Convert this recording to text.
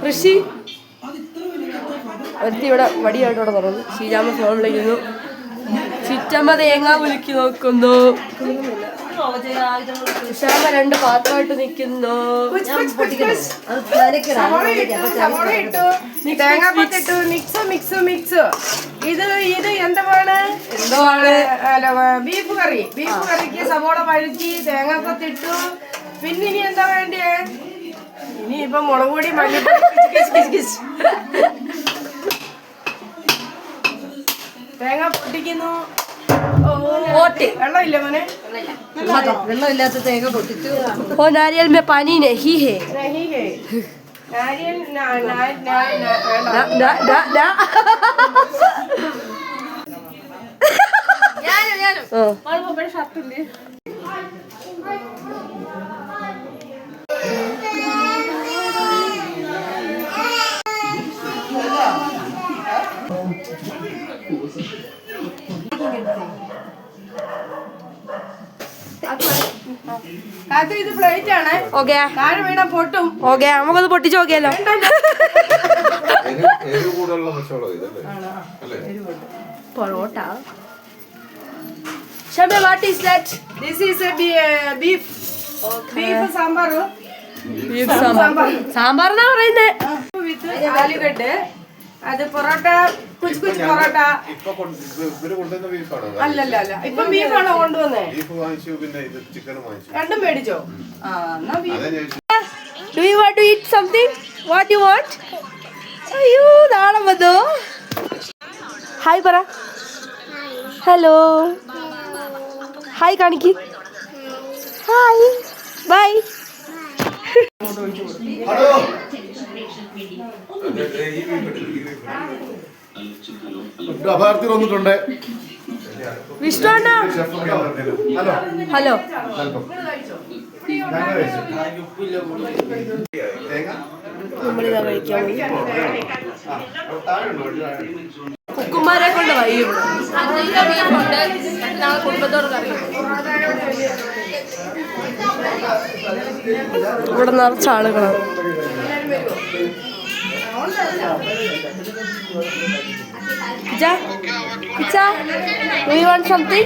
ഋഷി ഒരുത്തി ഇവിടെ വടിയായിട്ട് ഇവിടെ തുറന്നു. ശ്രീരാമ ഫോൺ വിളിക്കുന്നു. ചിറ്റമ്മ തേങ്ങ കുലുക്കി നോക്കുന്നു. ശ്യാമ 2 പാത്രമായിട്ട് നിൽക്കുന്നു. ഇത് എന്താണ് ബീഫ് കറിക്ക് സവോള വഴുകി തേങ്ങാക്കൊത്തിട്ടു. പിന്നെ ഇനി എന്താ വേണ്ടിയേ? ഇനി ഇപ്പൊ മുളക് പൊടി മല്ലിപ്പൊടി തേങ്ങ പൊട്ടിക്കുന്നു. വെള്ളമില്ല മോനെ, വെള്ളമില്ലാത്ത തേങ്ങ പൊട്ടിച്ചു. ഓ നാരിयल में पानी नहीं है. നാരിയൽ ഷർട്ടില്ലേ ഇത് പ്ലേറ്റ് ആണ്. ഓക്കെ താഴെ വീണ പൊട്ടും. ഓക്കെ നമുക്കത് പൊട്ടിച്ച് നോക്കിയാലോ. പൊറോട്ട. ഷമേ what is that? This is beef sambar. Beef sambar. Sambar എന്നാ പറയുന്നേ. വിത്ത് ആലുഗഡ്. അത് പൊറോട്ട കുച്ച് കുച്ച് പൊറോട്ട. അല്ലല്ല ഇപ്പൊ ബീഫാണോ കൊണ്ടുവന്നേ? രണ്ടും മേടിച്ചോ? Do you want to eat something? What you want? അയ്യോ നാളെ വന്നോ. ഹായ് പറ. ഹലോ ഹായ് കാണിക്ക്. Hi bye. അഭാരത്തിൽ വന്നിട്ടുണ്ട്. വിഷ്ണു അണ്ണ ഹലോ. നമ്മളിതാ കഴിക്കാൻ കുക്കുമാരെ കൊണ്ട് വൈകും. കുടുംബത്തോട് കറിയും ഇവിടെ നിറച്ച ആളുകളാണ്. Do you want something?